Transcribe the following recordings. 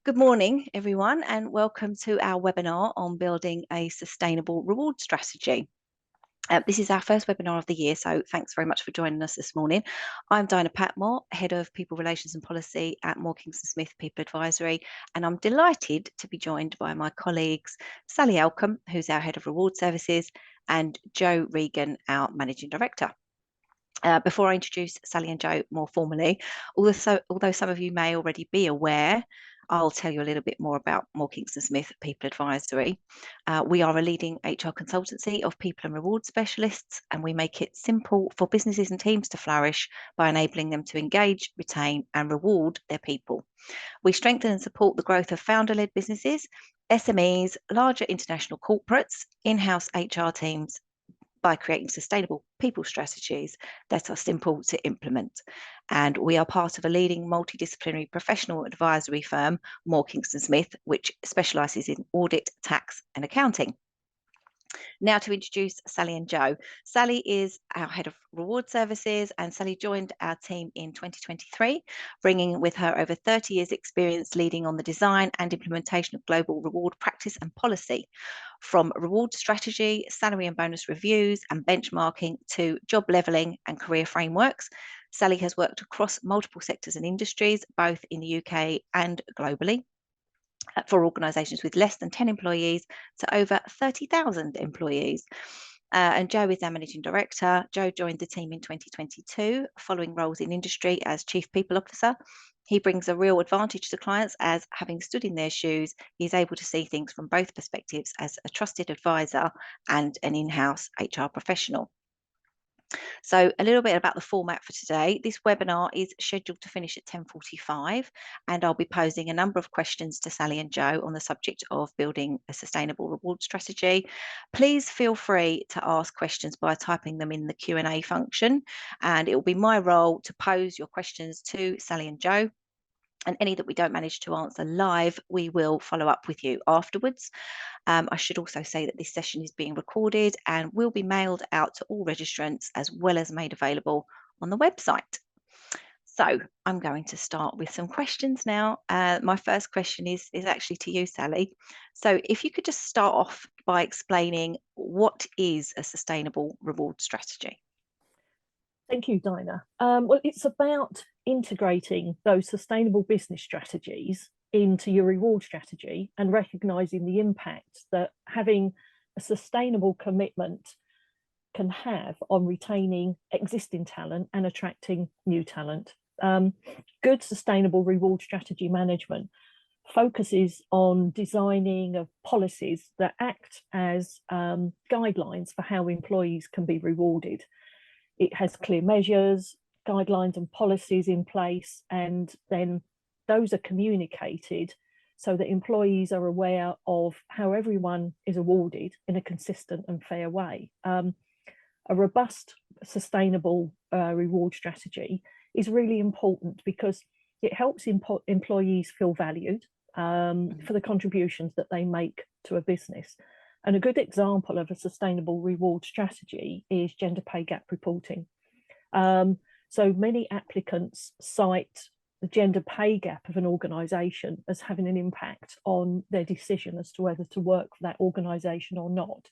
Good morning, everyone, and welcome to our webinar on building a sustainable reward strategy. This is our first webinar of the year, so thanks very much for joining us this morning. I'm Diana Patmore, Head of People Relations and Policy at Kingston Smith People Advisory, and I'm delighted to be joined by my colleagues, Sally Elcombe, who's our Head of Reward Services, and Joe Regan, our Managing Director. Before I introduce Sally and Joe more formally, although some of you may already be aware, I'll tell you a little bit more about Kingston Smith People Advisory. We are a leading HR consultancy of people and reward specialists, and we make it simple for businesses and teams to flourish by enabling them to engage, retain, and reward their people. We strengthen and support the growth of founder-led businesses, SMEs, larger international corporates, in-house HR teams, by creating sustainable people strategies that are simple to implement. And we are part of a leading multidisciplinary professional advisory firm, Kingston Smith, which specialises in audit, tax and accounting. Now to introduce Sally and Joe. Sally is our Head of Reward Services, and Sally joined our team in 2023, bringing with her over 30 years experience leading on the design and implementation of global reward practice and policy. From reward strategy, salary and bonus reviews and benchmarking to job levelling and career frameworks, Sally has worked across multiple sectors and industries, both in the UK and globally, for organisations with less than 10 employees to over 30,000 employees. And Joe is our Managing Director. Joe joined the team in 2022, following roles in industry as Chief People Officer. He brings a real advantage to clients as, having stood in their shoes, he's able to see things from both perspectives as a trusted advisor and an in-house HR professional. So a little bit about the format for today. This webinar is scheduled to finish at 10:45, and I'll be posing a number of questions to Sally and Joe on the subject of building a sustainable reward strategy. Please feel free to ask questions by typing them in the Q&A function, and it will be my role to pose your questions to Sally and Joe. And any that we don't manage to answer live, we will follow up with you afterwards. I should also say that this session is being recorded and will be mailed out to all registrants, as well as made available on the website. So I'm going to start with some questions now. My first question is actually to you, Sally. So if you could just start off by explaining what is a sustainable reward strategy. Thank you, Dinah. Well, it's about integrating those sustainable business strategies into your reward strategy and recognising the impact that having a sustainable commitment can have on retaining existing talent and attracting new talent. Good sustainable reward strategy management focuses on designing of policies that act as guidelines for how employees can be rewarded. It has clear measures, guidelines and policies in place, and then those are communicated so that employees are aware of how everyone is awarded in a consistent and fair way. A robust, sustainable reward strategy is really important because it helps employees feel valued for the contributions that they make to a business. And a good example of a sustainable reward strategy is gender pay gap reporting. So many applicants cite the gender pay gap of an organisation as having an impact on their decision as to whether to work for that organisation or not.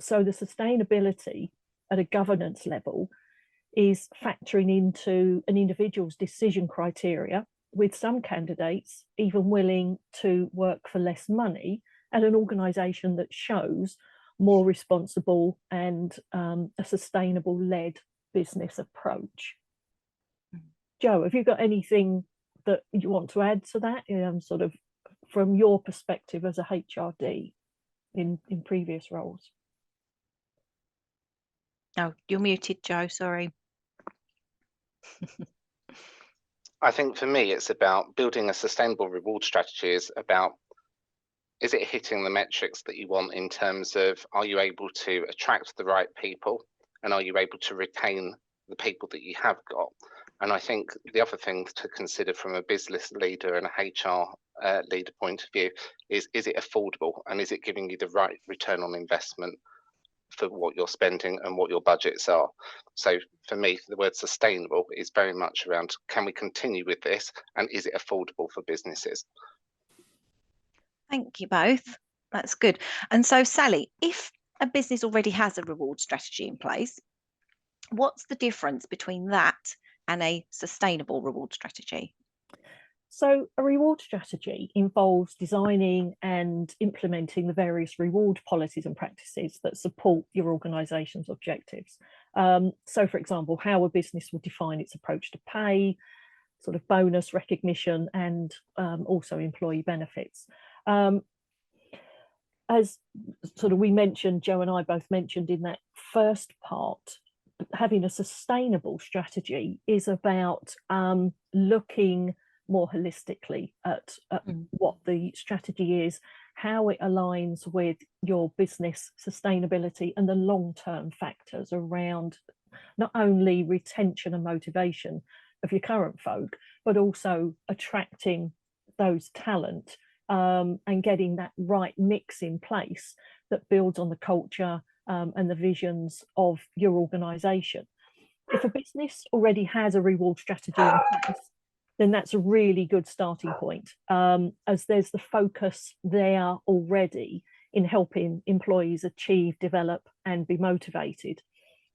So the sustainability at a governance level is factoring into an individual's decision criteria, with some candidates even willing to work for less money at an organisation that shows more responsible and a sustainable led business approach. Joe, have you got anything that you want to add to that, sort of from your perspective as a HRD in previous roles? Oh, you're muted, Joe, sorry. I think for me, it's about building a sustainable reward strategy is it hitting the metrics that you want in terms of, are you able to attract the right people, and are you able to retain the people that you have got? And I think the other thing to consider from a business leader and a HR leader point of view is it affordable, and is it giving you the right return on investment for what you're spending and what your budgets are. So for me, the word sustainable is very much around, can we continue with this, and is it affordable for businesses? Thank you both. That's good. And so, Sally, if a business already has a reward strategy in place, what's the difference between that and a sustainable reward strategy? So a reward strategy involves designing and implementing the various reward policies and practices that support your organisation's objectives. So, for example, how a business will define its approach to pay, sort of bonus recognition, and also employee benefits. As sort of we mentioned, Joe and I both mentioned in that first part, having a sustainable strategy is about looking more holistically at what the strategy is, how it aligns with your business sustainability and the long-term factors around not only retention and motivation of your current folk, but also attracting those talent and getting that right mix in place that builds on the culture and the visions of your organisation. If a business already has a reward strategy in place, then that's a really good starting point, as there's the focus there already in helping employees achieve, develop, and be motivated.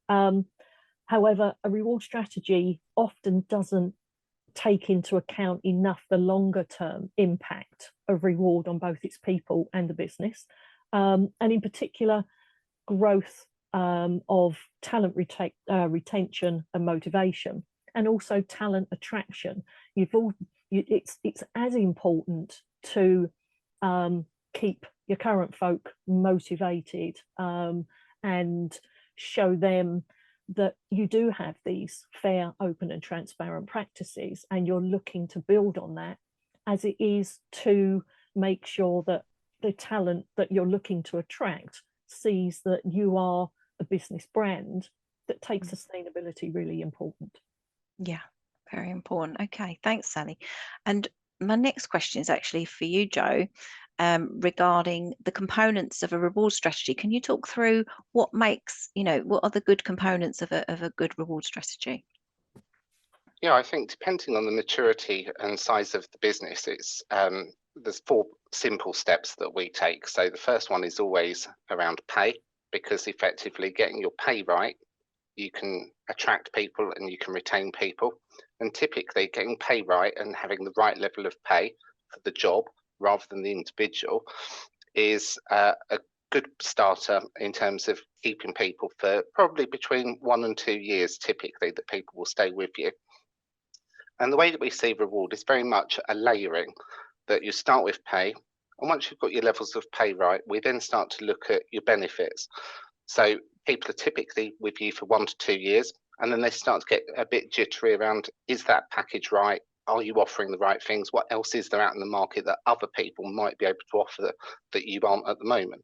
However, a reward strategy often doesn't take into account enough the longer term impact of reward on both its people and the business, and in particular, growth of talent retention and motivation, and also talent attraction. It's as important to keep your current folk motivated and show them that you do have these fair, open and transparent practices, and you're looking to build on that, as it is to make sure that the talent that you're looking to attract sees that you are a business brand that takes sustainability really important. Yeah, very important. Okay, thanks, Sally. And my next question is actually for you, Joe, regarding the components of a reward strategy. Can you talk through what makes, what are the good components of a good reward strategy? Yeah, I think depending on the maturity and size of the business, it's there's 4 simple steps that we take. So the first one is always around pay, because effectively getting your pay right, you can attract people and you can retain people. And typically getting pay right and having the right level of pay for the job rather than the individual is a good starter in terms of keeping people for probably between 1 and 2 years, typically, that people will stay with you. And the way that we see reward is very much a layering, that you start with pay, and once you've got your levels of pay right, we then start to look at your benefits. So people are typically with you for 1 to 2 years, and then they start to get a bit jittery around, is that package right? Are you offering the right things? What else is there out in the market that other people might be able to offer that you aren't at the moment?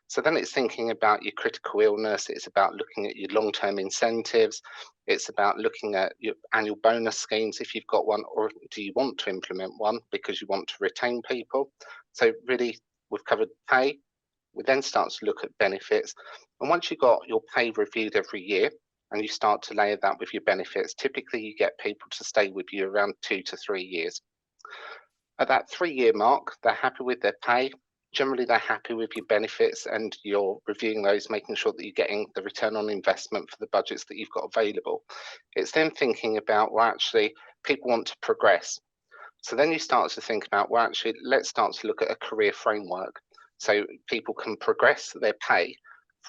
So then it's thinking about your critical illness. It's about looking at your long-term incentives. It's about looking at your annual bonus schemes if you've got one, or do you want to implement one because you want to retain people? So really, we've covered pay. We then start to look at benefits. And once you've got your pay reviewed every year, and you start to layer that with your benefits, typically you get people to stay with you around 2 to 3 years. At that 3-year mark, they're happy with their pay. Generally, they're happy with your benefits, and you're reviewing those, making sure that you're getting the return on investment for the budgets that you've got available. It's then thinking about, well, actually, people want to progress. So then you start to think about, well, actually, let's start to look at a career framework. So people can progress their pay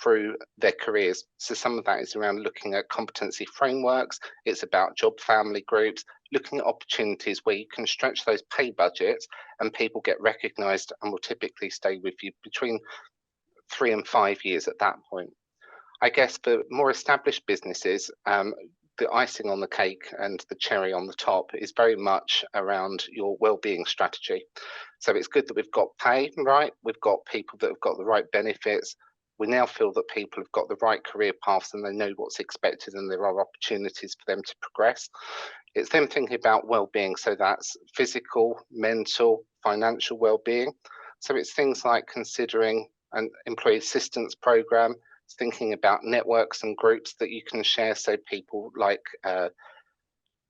through their careers. So some of that is around looking at competency frameworks. It's about job family groups, looking at opportunities where you can stretch those pay budgets and people get recognised and will typically stay with you between 3 and 5 years at that point. I guess for more established businesses, the icing on the cake and the cherry on the top is very much around your wellbeing strategy. So it's good that we've got pay right, we've got people that have got the right benefits. We now feel that people have got the right career paths and they know what's expected and there are opportunities for them to progress. It's them thinking about well-being, so that's physical, mental, financial well-being. So it's things like considering an employee assistance program, thinking about networks and groups that you can share. So people like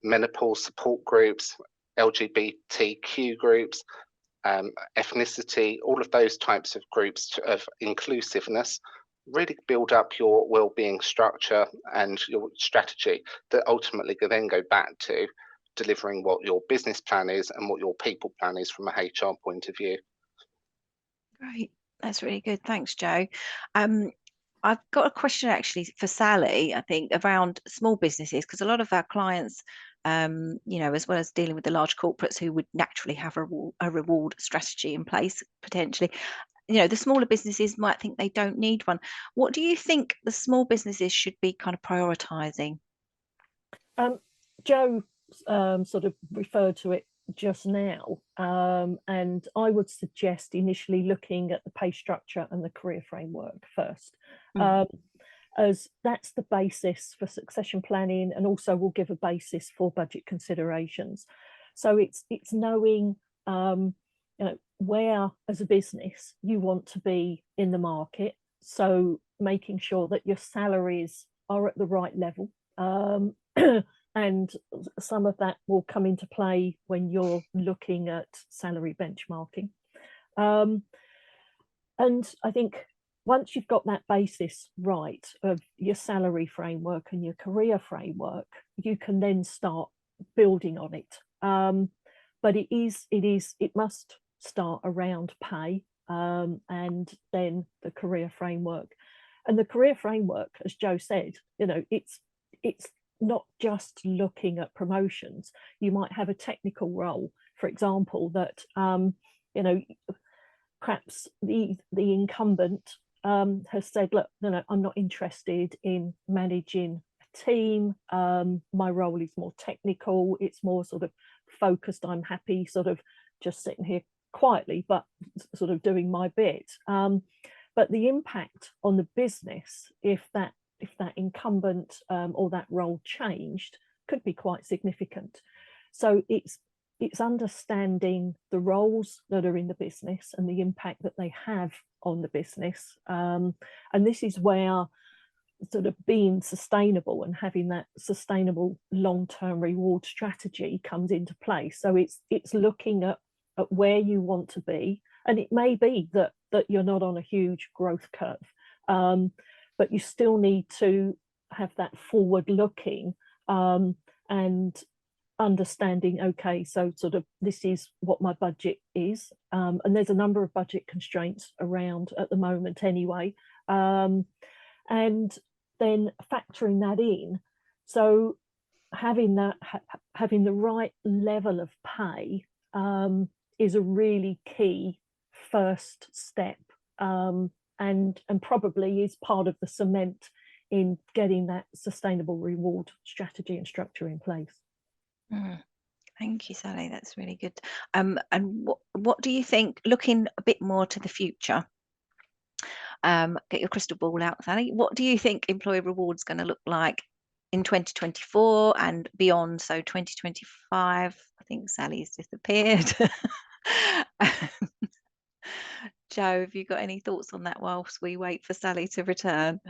menopause support groups, LGBTQ groups, ethnicity, all of those types of groups of inclusiveness, really build up your well-being structure and your strategy that ultimately can then go back to delivering what your business plan is and what your people plan is from a HR point of view. Great, that's really good. Thanks, Joe. I've got a question actually for Sally, I think, around small businesses, because a lot of our clients, as well as dealing with the large corporates who would naturally have a reward strategy in place, potentially, the smaller businesses might think they don't need one. What do you think the small businesses should be kind of prioritising? Joe sort of referred to it just now, and I would suggest initially looking at the pay structure and the career framework first, as that's the basis for succession planning, and also will give a basis for budget considerations. So it's knowing where as a business you want to be in the market, so making sure that your salaries are at the right level, and some of that will come into play when you're looking at salary benchmarking. And I think once you've got that basis right of your salary framework and your career framework, you can then start building on it. But it must start around pay, and then the career framework. And the career framework, as Joe said, it's not just looking at promotions. You might have a technical role, for example, that perhaps the incumbent has said, look, I'm not interested in managing a team. My role is more technical. It's more sort of focused. I'm happy sort of just sitting here quietly, but sort of doing my bit. But the impact on the business, if that incumbent or that role changed, could be quite significant. So it's understanding the roles that are in the business and the impact that they have on the business. And this is where sort of being sustainable and having that sustainable long-term reward strategy comes into play. So it's looking at where you want to be. And it may be that you're not on a huge growth curve, but you still need to have that forward looking and understanding, okay, so sort of this is what my budget is. And there's a number of budget constraints around at the moment anyway. And then factoring that in. So having the right level of pay is a really key first step, and probably is part of the cement in getting that sustainable reward strategy and structure in place. Thank you, Sally. That's really good. And what do you think, looking a bit more to the future, get your crystal ball out, Sally, what do you think employee rewards going to look like in 2024 and beyond? So 2025, I think Sally's disappeared. Joe, have you got any thoughts on that whilst we wait for Sally to return?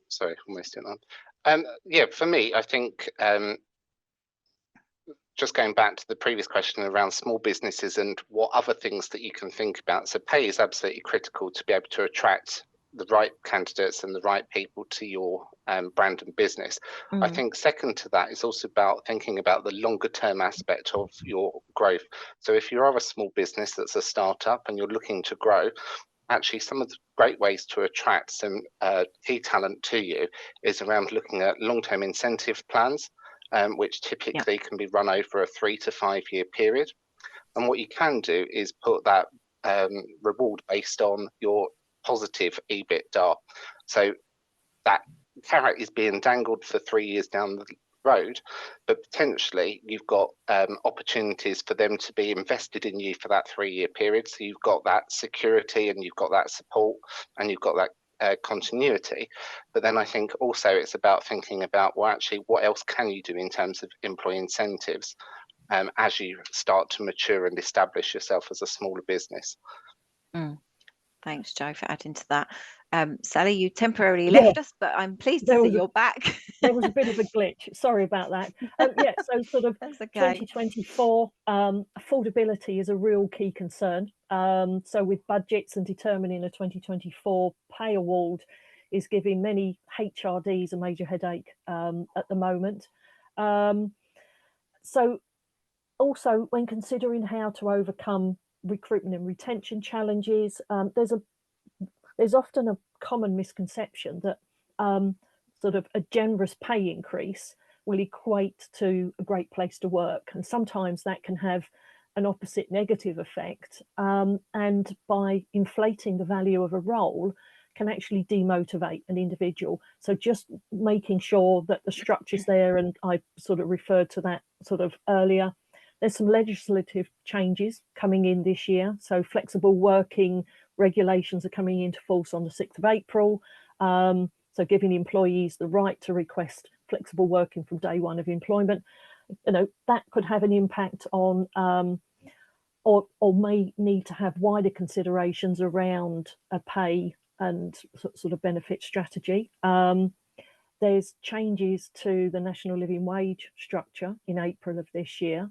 Sorry, almost in on. Yeah, for me, I think just going back to the previous question around small businesses and what other things that you can think about. So pay is absolutely critical to be able to attract the right candidates and the right people to your brand and business. I think second to that is also about thinking about the longer term aspect of your growth. So if you are a small business that's a startup and you're looking to grow, actually some of the great ways to attract some key talent to you is around looking at long-term incentive plans, which typically can be run over a 3 to 5 year period. And what you can do is put that reward based on your positive EBITDA. So that carrot is being dangled for 3 years down the road, but potentially you've got opportunities for them to be invested in you for that 3 year period. So you've got that security and you've got that support and you've got that continuity. But then I think also it's about thinking about, well, actually, what else can you do in terms of employee incentives? as you start to mature and establish yourself as a smaller business. Thanks, Joe, for adding to that. Sally, you temporarily left us, but I'm pleased to see you're back. There was a bit of a glitch. Sorry about that. So sort of That's okay. 2024, affordability is a real key concern. So with budgets and determining a 2024 pay award is giving many HRDs a major headache at the moment. So also when considering how to overcome recruitment and retention challenges, there's often a common misconception that sort of a generous pay increase will equate to a great place to work, and sometimes that can have an opposite negative effect, and by inflating the value of a role can actually demotivate an individual. So just making sure that the structure's there, and I sort of referred to that sort of earlier. There's some legislative changes coming in this year. So flexible working regulations are coming into force on the 6th of April. So giving employees the right to request flexible working from day one of employment. That could have an impact on, or may need to have wider considerations around a pay and sort of benefit strategy. There's changes to the national living wage structure in April of this year,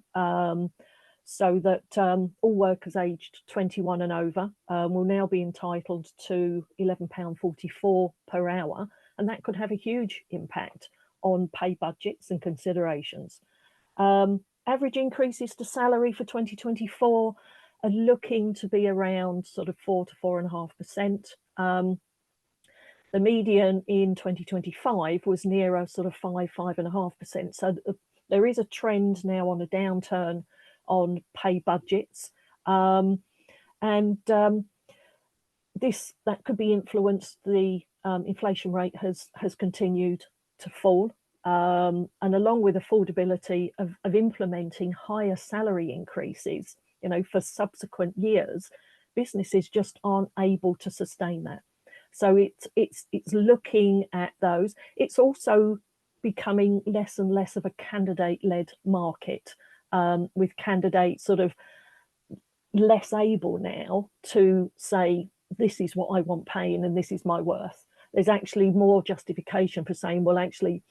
so that all workers aged 21 and over will now be entitled to £11.44 per hour, and that could have a huge impact on pay budgets and considerations. Average increases to salary for 2024 are looking to be around sort of 4 to 4.5%. The median in 2025 was nearer sort of 5.5%. So there is a trend now on a downturn on pay budgets, and that could be influenced. The inflation rate has continued to fall, and along with affordability of implementing higher salary increases, for subsequent years, businesses just aren't able to sustain that. So it's looking at those. It's also becoming less and less of a candidate-led market, with candidates sort of less able now to say, this is what I want paying and this is my worth. There's actually more justification for saying, well, actually,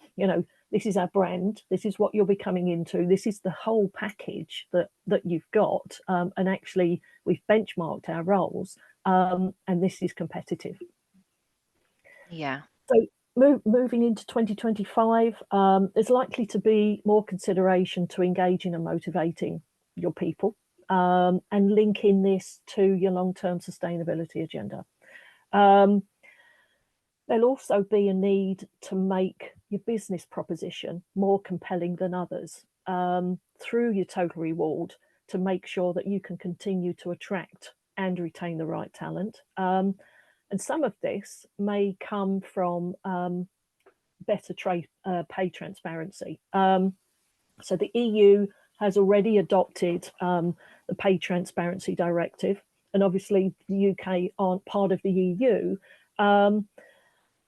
this is our brand, this is what you'll be coming into, this is the whole package that you've got, and actually we've benchmarked our roles, and this is competitive. Yeah. So moving into 2025, there's likely to be more consideration to engaging and motivating your people, and linking this to your long-term sustainability agenda. There'll also be a need to make your business proposition more compelling than others, through your total reward, to make sure that you can continue to attract and retain the right talent. And some of this may come from better pay transparency. So the EU has already adopted the Pay Transparency Directive, and obviously the UK aren't part of the EU,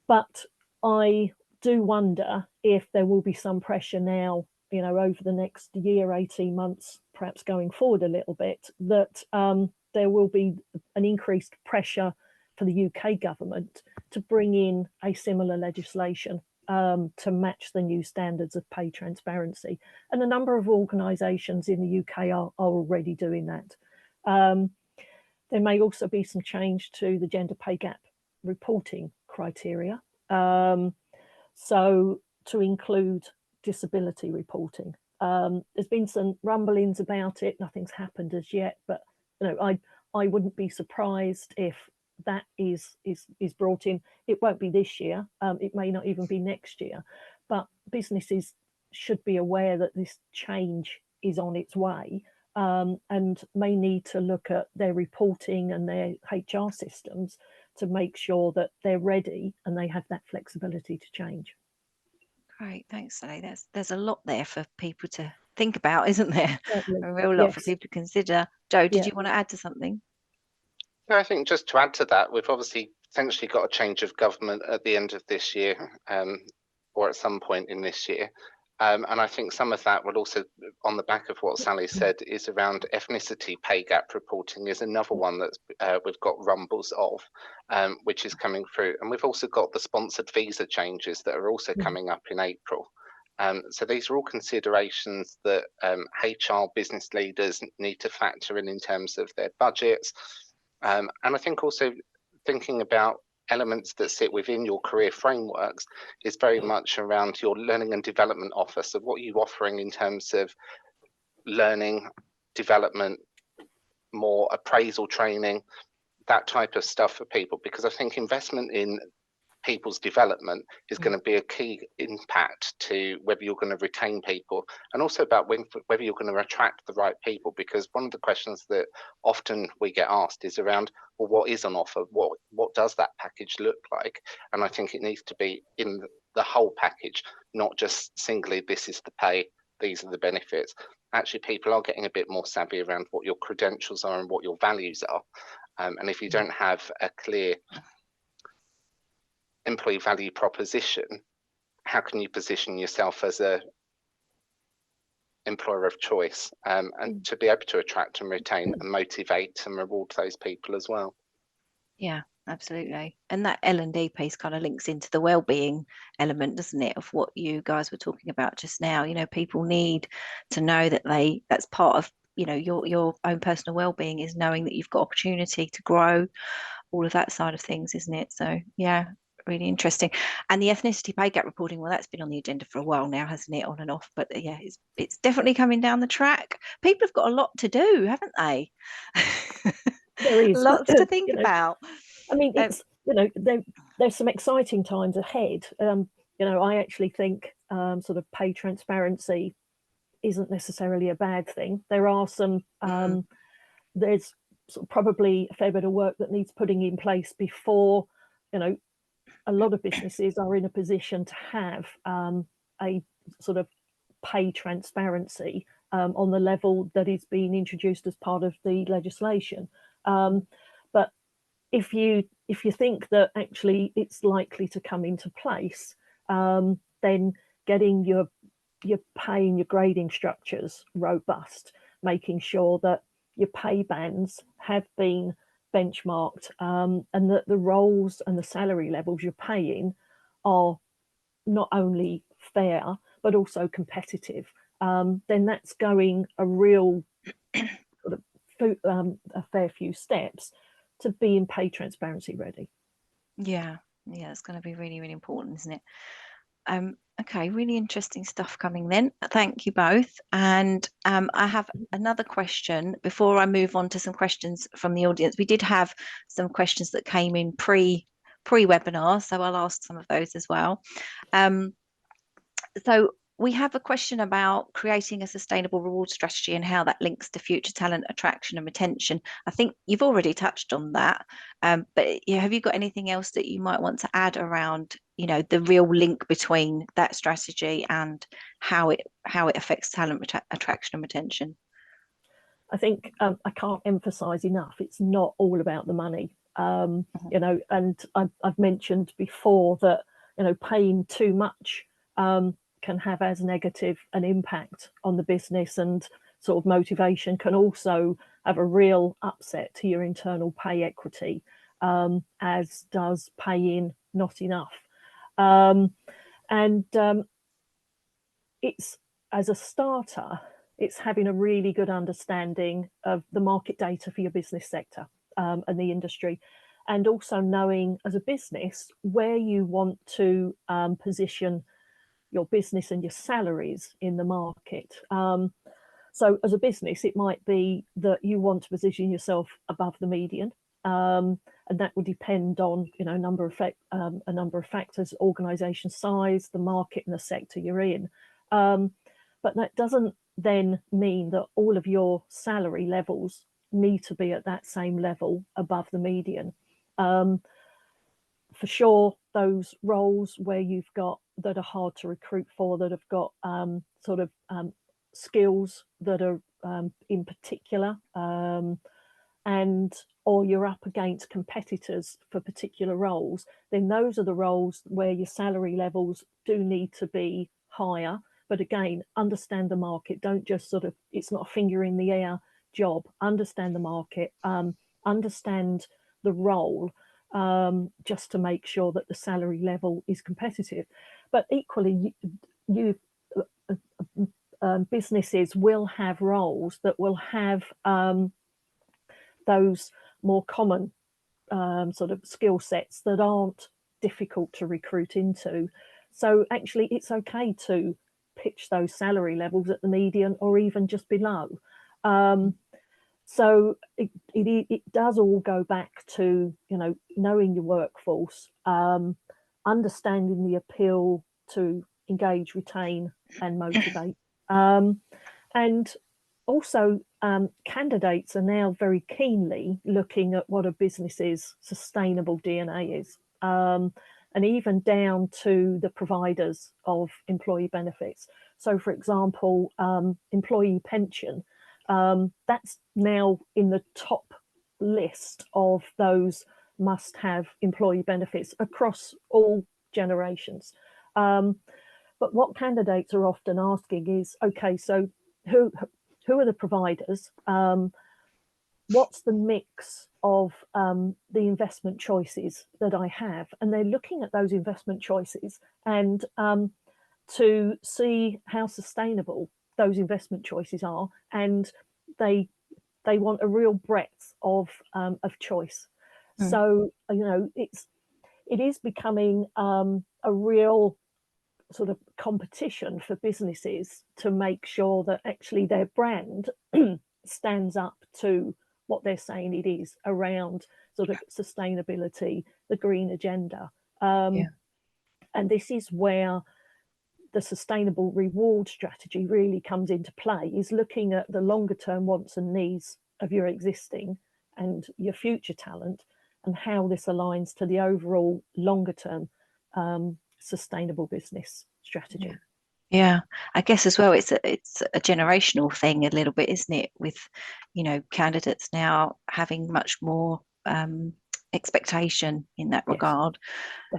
but I do wonder if there will be some pressure now, over the next year, 18 months, perhaps going forward a little bit, that there will be an increased pressure for the UK government to bring in a similar legislation to match the new standards of pay transparency. And a number of organisations in the UK are already doing that. There may also be some change to the gender pay gap reporting criteria, so to include disability reporting. There's been some rumblings about it, nothing's happened as yet, but I wouldn't be surprised if that is brought in. It won't be this year, it may not even be next year, but businesses should be aware that this change is on its way, and may need to look at their reporting and their HR systems to make sure that they're ready and they have that flexibility to change. Great, thanks, Sally. There's a lot there for people to think about, isn't there? Certainly. A real lot for people to consider. Joe, did you want to add to something? No, I think just to add to that, we've obviously potentially got a change of government at the end of this year, or at some point in this year. And I think some of that will also, on the back of what Sally said, is around ethnicity pay gap reporting is another one that we've got rumbles of, which is coming through. And we've also got the sponsored visa changes that are also coming up in April. So these are all considerations that HR business leaders need to factor in terms of their budgets. And I think also thinking about elements that sit within your career frameworks is very much around your learning and development offer. So what are you offering in terms of learning, development, more appraisal training, that type of stuff for people? Because I think investment in people's development is going to be a key impact to whether you're going to retain people, and also about whether you're going to attract the right people. Because one of the questions that often we get asked is around, well, what is on offer? What does that package look like? And I think it needs to be in the whole package, not just singly, this is the pay, these are the benefits. Actually, people are getting a bit more savvy around what your credentials are and what your values are. And if you don't have a clear employee value proposition, how can you position yourself as a employer of choice, and to be able to attract and retain and motivate and reward those people as well? Yeah, absolutely. And that L&D piece kind of links into the well-being element, doesn't it, of what you guys were talking about just now. People need to know that that's part of your own personal well-being, is knowing that you've got opportunity to grow, all of that side of things, isn't it? So yeah, really interesting. And the ethnicity pay gap reporting, well, that's been on the agenda for a while now, hasn't it, on and off? But yeah, it's definitely coming down the track. People have got a lot to do, haven't they? There is lots to think about. I mean, it's there's some exciting times ahead. I actually think sort of pay transparency isn't necessarily a bad thing. There are some there's sort of probably a fair bit of work that needs putting in place before a lot of businesses are in a position to have a sort of pay transparency on the level that is being introduced as part of the legislation. But if you think that actually it's likely to come into place, then getting your pay and your grading structures robust, making sure that your pay bands have been benchmarked, and that the roles and the salary levels you're paying are not only fair but also competitive, then that's going a real sort of a fair few steps to being pay transparency ready. Yeah, it's going to be really, really important, isn't it? Okay, really interesting stuff coming then. Thank you both. And I have another question before I move on to some questions from the audience. We did have some questions that came in pre-webinar, so I'll ask some of those as well. So we have a question about creating a sustainable reward strategy and how that links to future talent attraction and retention. I think you've already touched on that, but have you got anything else that you might want to add around, the real link between that strategy and how it affects talent attraction and retention? I think I can't emphasize enough, it's not all about the money. And I've mentioned before that paying too much can have as negative an impact on the business, and sort of motivation can also have a real upset to your internal pay equity, as does paying not enough. It's, as a starter, it's having a really good understanding of the market data for your business sector and the industry, and also knowing as a business where you want to position your business and your salaries in the market. So as a business, it might be that you want to position yourself above the median, and that will depend on a number of factors: organisation size, the market, and the sector you're in. But that doesn't then mean that all of your salary levels need to be at that same level above the median. For sure, those roles where you've got that are hard to recruit for, that have got skills that are in particular, or you're up against competitors for particular roles, then those are the roles where your salary levels do need to be higher, But again, understand the market. Don't just sort of, it's not a finger in the air job. Understand the market, understand the role, just to make sure that the salary level is competitive. But equally, businesses will have roles that will have those more common sort of skill sets that aren't difficult to recruit into. So actually, it's okay to pitch those salary levels at the median or even just below. So it does all go back to, you know, knowing your workforce, understanding the appeal to engage, retain, and motivate. And also, candidates are now very keenly looking at what a business's sustainable DNA is, and even down to the providers of employee benefits. So, for example, employee pension, that's now in the top list of those must-have employee benefits across all generations. But what candidates are often asking is, okay, so who are the providers? What's the mix of the investment choices that I have? And they're looking at those investment choices and to see how sustainable those investment choices are, and they want a real breadth of choice. So, you know, it is becoming a real sort of competition for businesses to make sure that actually their brand stands up to what they're saying it is around sort of sustainability, the green agenda. And this is where the sustainable reward strategy really comes into play, is looking at the longer term wants and needs of your existing and your future talent, and how this aligns to the overall longer term sustainable business strategy. Yeah, I guess as well, it's a generational thing a little bit, isn't it? With, you know, candidates now having much more expectation in that regard.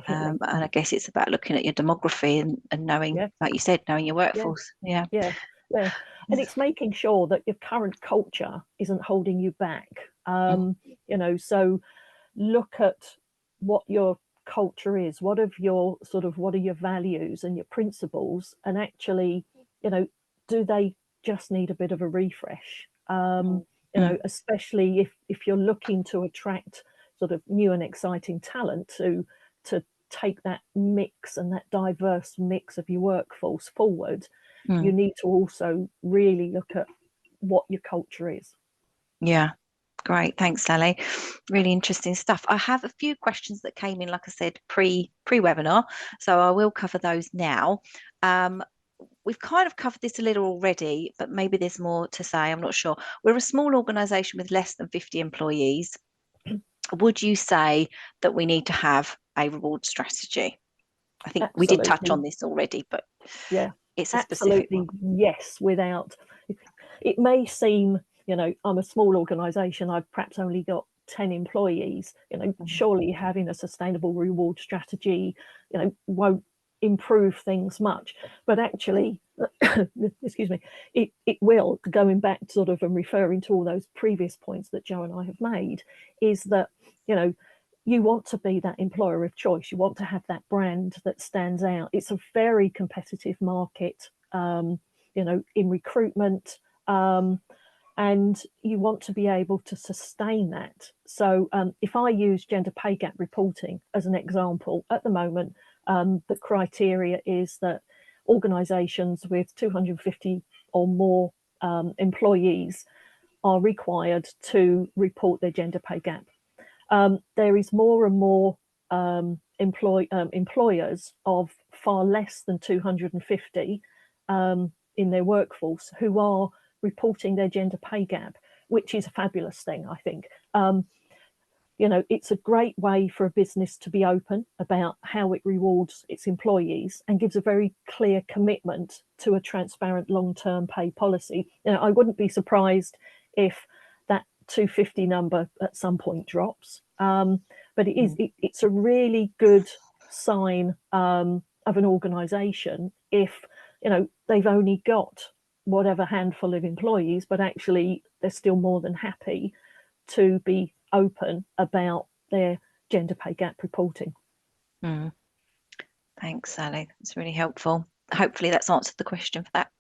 And I guess it's about looking at your demography and knowing, like you said, knowing your workforce. Yeah. And it's making sure that your current culture isn't holding you back. You know, so look at what your culture is, what are your values and your principles, and actually, you know, do they just need a bit of a refresh? You know, especially if you're looking to attract sort of new and exciting talent to take that mix and that diverse mix of your workforce forward, you need to also really look at what your culture is. Yeah. Great, thanks, Sally. Really interesting stuff. I have a few questions that came in, like I said, pre-webinar, so I will cover those now. We've kind of covered this a little already, but maybe there's more to say. I'm not sure. We're a small organisation with less than 50 employees. Would you say that we need to have a reward strategy? I think we did touch on this already, but yeah, it's a specific one. Yes. Without, it may seem, you know, I'm a small organisation, I've perhaps only got 10 employees, you know, surely having a sustainable reward strategy, you know, won't improve things much. But actually, excuse me, it will, going back sort of and referring to all those previous points that Joe and I have made, is that, you know, you want to be that employer of choice. You want to have that brand that stands out. It's a very competitive market, you know, in recruitment, and you want to be able to sustain that. So if I use gender pay gap reporting as an example, at the moment, the criteria is that organisations with 250 or more employees are required to report their gender pay gap. There is more and more employers of far less than 250 in their workforce who are reporting their gender pay gap, which is a fabulous thing, I think. You know, it's a great way for a business to be open about how it rewards its employees and gives a very clear commitment to a transparent long-term pay policy. You know, I wouldn't be surprised if that 250 number at some point drops, but it's a really good sign of an organisation if they've only got whatever handful of employees, but actually they're still more than happy to be open about their gender pay gap reporting. Thanks, Sally. That's really helpful. Hopefully that's answered the question for that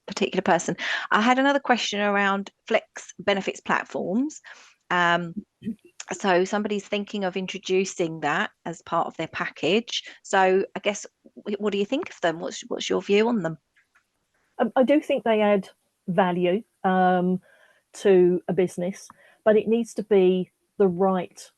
particular person. I had another question around flex benefits platforms. So somebody's thinking of introducing that as part of their package. So I guess, what do you think of them? What's your view on them? I do think they add value to a business, but it needs to be the right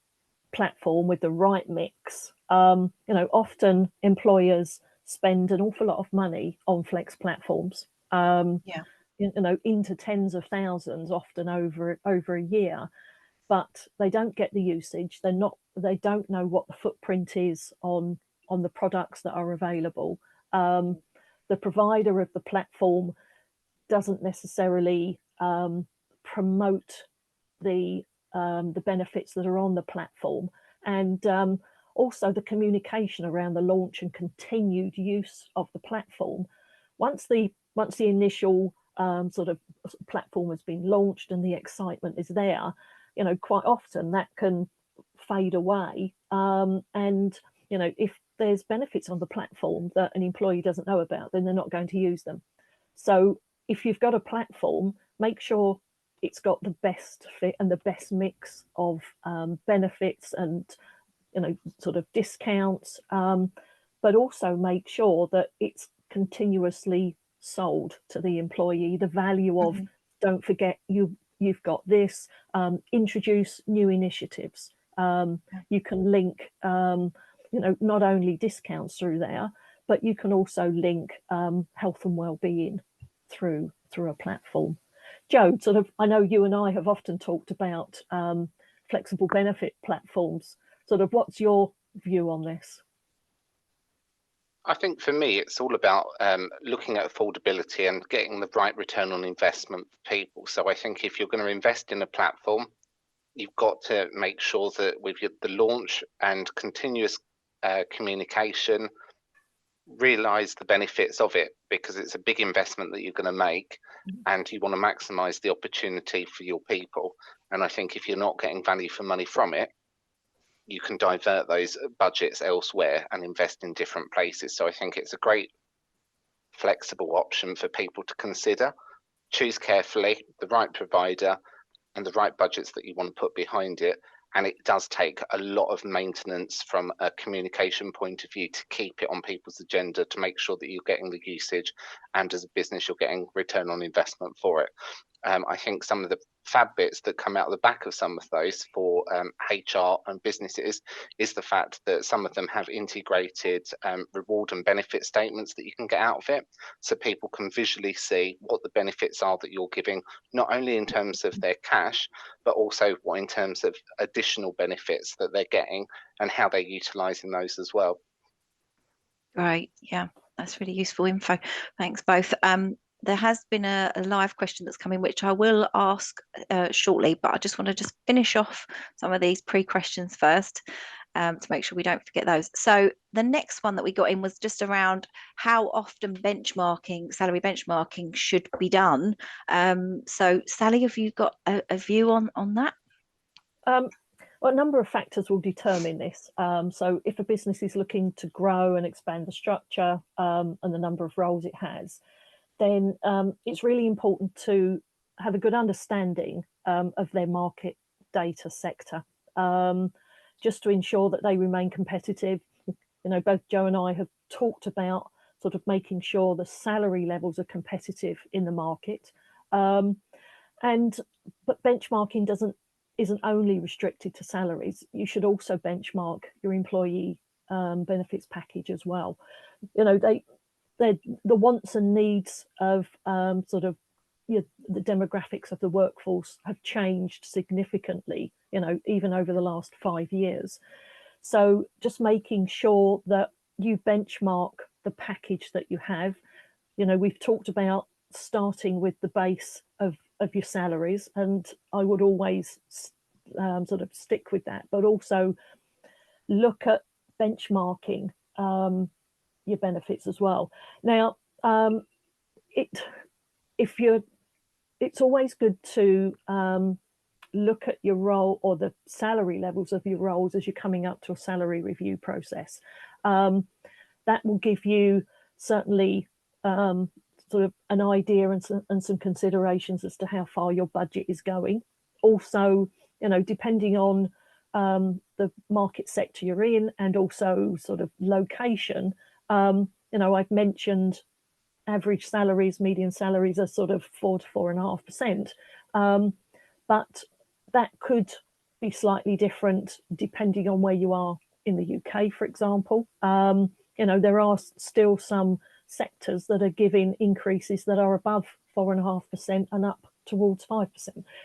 platform with the right mix. Often employers spend an awful lot of money on flex platforms. Into tens of thousands, often over a year, but they don't get the usage. They don't know what the footprint is on the products that are available. The provider of the platform doesn't necessarily promote the benefits that are on the platform, and also the communication around the launch and continued use of the platform. Once the initial sort of platform has been launched and the excitement is there, quite often that can fade away. And if there's benefits on the platform that an employee doesn't know about, then they're not going to use them. So if you've got a platform, make sure it's got the best fit and the best mix of benefits and sort of discounts, but also make sure that it's continuously sold to the employee. The value of don't forget you've got this. Introduce new initiatives. You can link not only discounts through there, but you can also link health and well-being through a platform. Jo, I know you and I have often talked about flexible benefit platforms. What's your view on this? I think for me, it's all about looking at affordability and getting the right return on investment for people. So I think if you're going to invest in a platform, you've got to make sure that with the launch and continuous communication, realize the benefits of it, because it's a big investment that you're going to make and you want to maximize the opportunity for your people. And I think if you're not getting value for money from it, you can divert those budgets elsewhere and invest in different places. So I think it's a great flexible option for people to consider. Choose carefully the right provider and the right budgets that you want to put behind it. And it does take a lot of maintenance from a communication point of view to keep it on people's agenda, to make sure that you're getting the usage, and as a business you're getting return on investment for it. I think some of the fab bits that come out of the back of some of those for HR and businesses is the fact that some of them have integrated reward and benefit statements that you can get out of it, so people can visually see what the benefits are that you're giving, not only in terms of their cash, but also what in terms of additional benefits that they're getting and how they're utilising those as well. Right, yeah, that's really useful info. Thanks both. There has been a live question that's coming, which I will ask shortly, but I just want to finish off some of these pre-questions first to make sure we don't forget those. So the next one that we got in was just around how often salary benchmarking should be done. So Sally, have you got a view on that? Well, a number of factors will determine this. So if a business is looking to grow and expand the structure and the number of roles it has, then it's really important to have a good understanding of their market data sector, just to ensure that they remain competitive. Both Jo and I have talked about sort of making sure the salary levels are competitive in the market. But benchmarking isn't only restricted to salaries. You should also benchmark your employee benefits package as well. The wants and needs of the demographics of the workforce have changed significantly, even over the last 5 years. So just making sure that you benchmark the package that you have. We've talked about starting with the base of your salaries, and I would always sort of stick with that, but also look at benchmarking your benefits as well. Now, it's always good to look at your role or the salary levels of your roles as you're coming up to a salary review process. That will give you certainly sort of an idea and some considerations as to how far your budget is going. Also, depending on the market sector you're in and also sort of location, I've mentioned average salaries, median salaries are sort of 4 to 4.5%. But that could be slightly different depending on where you are in the UK, for example. There are still some sectors that are giving increases that are above 4.5% and up towards 5%.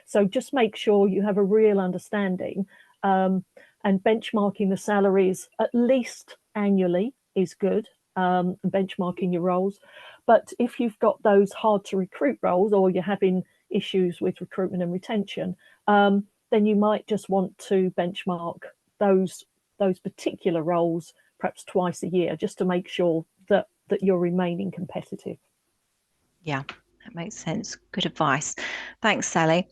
So just make sure you have a real understanding, and benchmarking the salaries at least annually is good, benchmarking your roles. But if you've got those hard to recruit roles or you're having issues with recruitment and retention, then you might just want to benchmark those particular roles perhaps twice a year, just to make sure that you're remaining competitive. Yeah, that makes sense. Good advice. Thanks, Sally.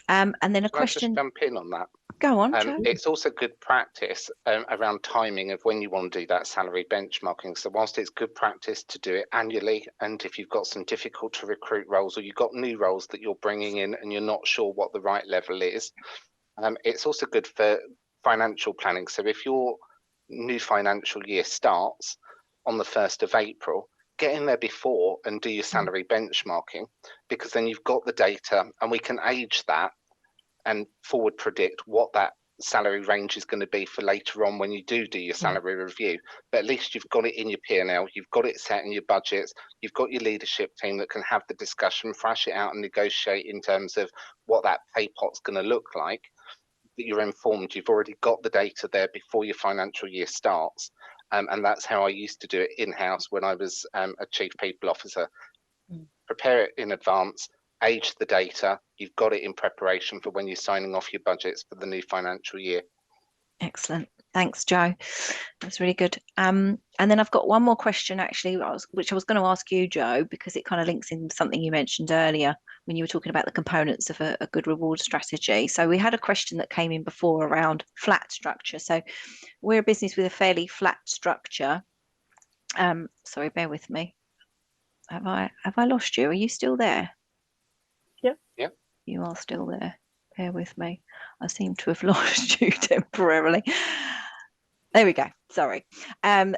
And then a question. Can I just jump in on that? Go on, Joe. It's also good practice around timing of when you want to do that salary benchmarking. So whilst it's good practice to do it annually, and if you've got some difficult to recruit roles or you've got new roles that you're bringing in and you're not sure what the right level is, it's also good for financial planning. So if your new financial year starts on the 1st of April, get in there before and do your salary benchmarking, because then you've got the data and we can age that and forward predict what that salary range is going to be for later on when you do your salary review. But at least you've got it in your P&L, you've got it set in your budgets, you've got your leadership team that can have the discussion, thrash it out and negotiate in terms of what that pay pot's going to look like. That you're informed, you've already got the data there before your financial year starts. And that's how I used to do it in-house when I was a chief people officer. Prepare it in advance, age the data, you've got it in preparation for when you're signing off your budgets for the new financial year. Excellent. Thanks, Joe. That's really good. And then I've got one more question, actually, which I was going to ask you, Joe, because it kind of links in something you mentioned earlier when you were talking about the components of a good reward strategy. So we had a question that came in before around flat structure. So we're a business with a fairly flat structure. Sorry, bear with me. Have I lost you? Are you still there? Yep. You are still there. Bear with me. I seem to have lost you temporarily. There we go. Sorry.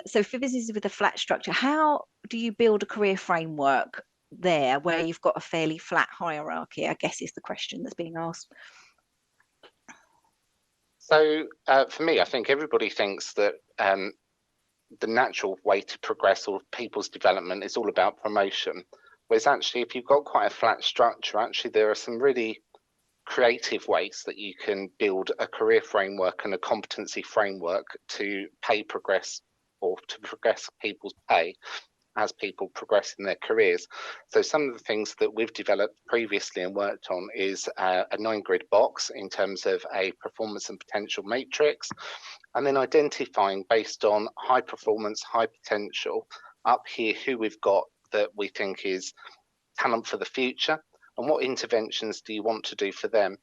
So for businesses with a flat structure, how do you build a career framework there where you've got a fairly flat hierarchy, I guess is the question that's being asked. So for me, I think everybody thinks that the natural way to progress or people's development is all about promotion. Whereas actually, if you've got quite a flat structure, actually there are some really creative ways that you can build a career framework and a competency framework to pay progress or to progress people's pay as people progress in their careers. So some of the things that we've developed previously and worked on is a 9-grid box in terms of a performance and potential matrix, and then identifying based on high performance, high potential, up here who we've got that we think is talent for the future and what interventions do you want to do for them.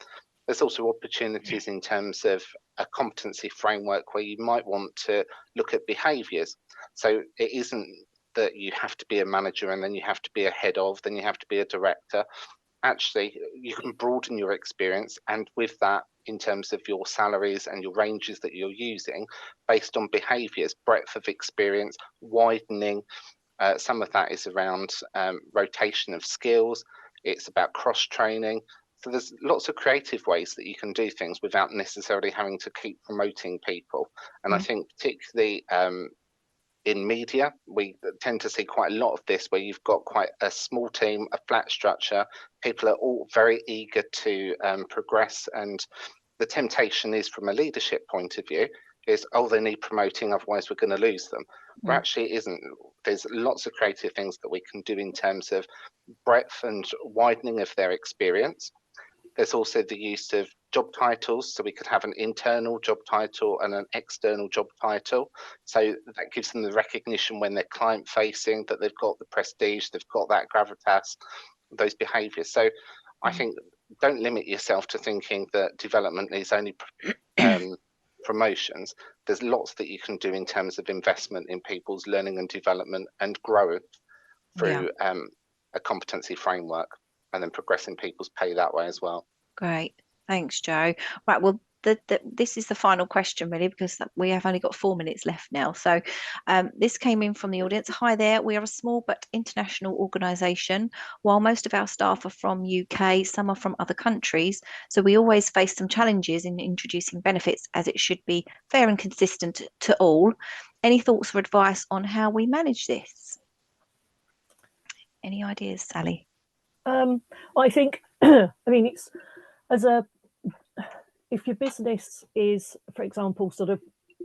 There's also opportunities in terms of a competency framework where you might want to look at behaviours. So it isn't that you have to be a manager and then you have to be a head of, then you have to be a director. Actually, you can broaden your experience, and with that, in terms of your salaries and your ranges that you're using, based on behaviours, breadth of experience, widening. Some of that is around rotation of skills. It's about cross-training. So there's lots of creative ways that you can do things without necessarily having to keep promoting people. And I think particularly in media, we tend to see quite a lot of this where you've got quite a small team, a flat structure. People are all very eager to progress. And the temptation is, from a leadership point of view, is, oh, they need promoting, otherwise we're going to lose them. But actually it isn't. There's lots of creative things that we can do in terms of breadth and widening of their experience. There's also the use of job titles, so we could have an internal job title and an external job title. So that gives them the recognition when they're client facing, that they've got the prestige, they've got that gravitas, those behaviours. So I think don't limit yourself to thinking that development is only promotions. There's lots that you can do in terms of investment in people's learning and development and growth through a competency framework, and then progressing people's pay that way as well. Great. Thanks, Joe. Right, well, this is the final question, really, because we have only got 4 minutes left now. So this came in from the audience. Hi there. We are a small but international organisation. While most of our staff are from UK, some are from other countries. So we always face some challenges in introducing benefits, as it should be fair and consistent to all. Any thoughts or advice on how we manage this? Any ideas, Sally? I think, it's if your business is, for example, sort of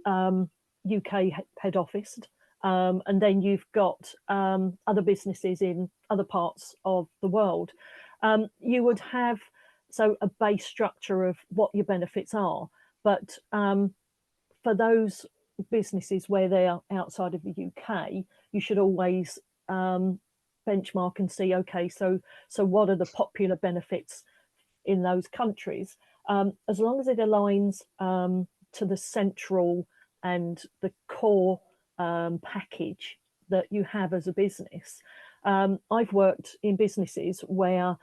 UK head office, and then you've got other businesses in other parts of the world, you would have a base structure of what your benefits are. But for those businesses where they are outside of the UK, you should always benchmark and see, okay, so what are the popular benefits in those countries, as long as it aligns to the central and the core package that you have as a business. I've worked in businesses where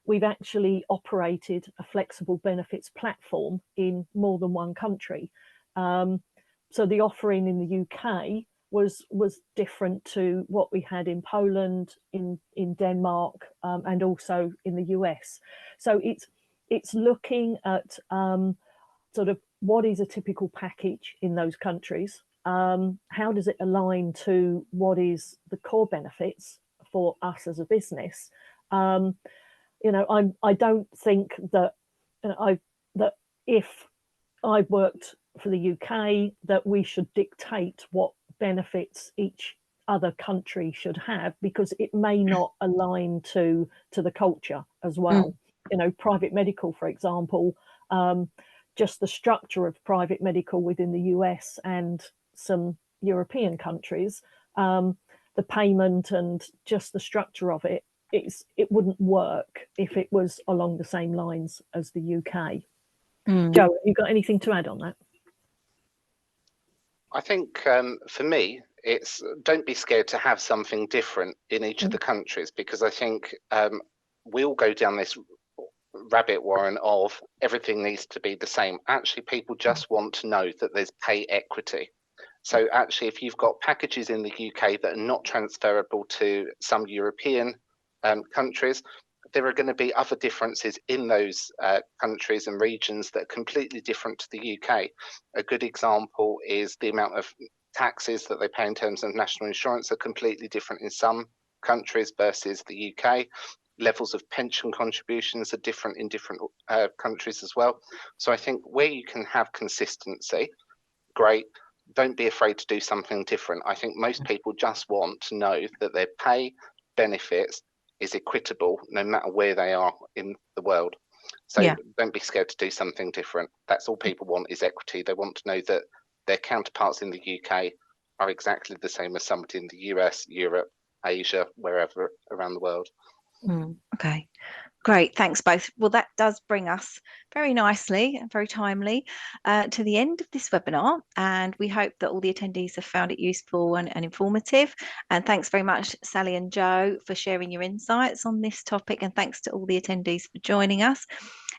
we've actually operated a flexible benefits platform in more than one country. So the offering in the UK was different to what we had in Poland, in Denmark, and also in the US. So it's looking at sort of what is a typical package in those countries. How does it align to what is the core benefits for us as a business? I don't think that that if I worked for the UK, that we should dictate what benefits each other country should have, because it may not align to the culture as well. Private medical, for example, just the structure of private medical within the US and some European countries, the payment and just the structure of it, it wouldn't work if it was along the same lines as the UK. Joe, have you got anything to add on that? I think for me, it's don't be scared to have something different in each of the countries, because I think we all go down this rabbit warren of everything needs to be the same. Actually, people just want to know that there's pay equity. So actually, if you've got packages in the UK that are not transferable to some European countries, there are going to be other differences in those countries and regions that are completely different to the UK. A good example is the amount of taxes that they pay in terms of national insurance are completely different in some countries versus the UK. Levels of pension contributions are different in different countries as well. So I think where you can have consistency, great. Don't be afraid to do something different. I think most people just want to know that their pay, benefits is equitable no matter where they are in the world. So don't be scared to do something different. That's all people want, is equity. They want to know that their counterparts in the UK are exactly the same as somebody in the US, Europe, Asia, wherever around the world. Okay, great. Thanks both. Well, that does bring us very nicely and very timely to the end of this webinar. And we hope that all the attendees have found it useful and informative. And thanks very much, Sally and Joe, for sharing your insights on this topic. And thanks to all the attendees for joining us.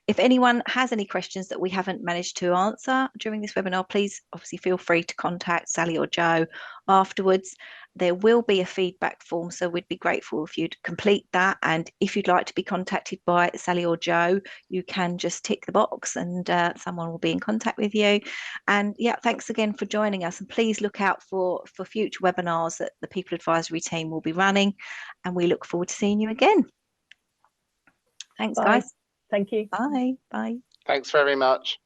If anyone has any questions that we haven't managed to answer during this webinar, please obviously feel free to contact Sally or Joe afterwards. There will be a feedback form, so we'd be grateful if you'd complete that. And if you'd like to be contacted by Sally or Joe, you can just tick the box and someone will be in contact with you. And yeah, thanks again for joining us. And please look out for future webinars that the People Advisory team will be running. And we look forward to seeing you again. Thanks, guys. Thank you. Bye. Bye. Thanks very much.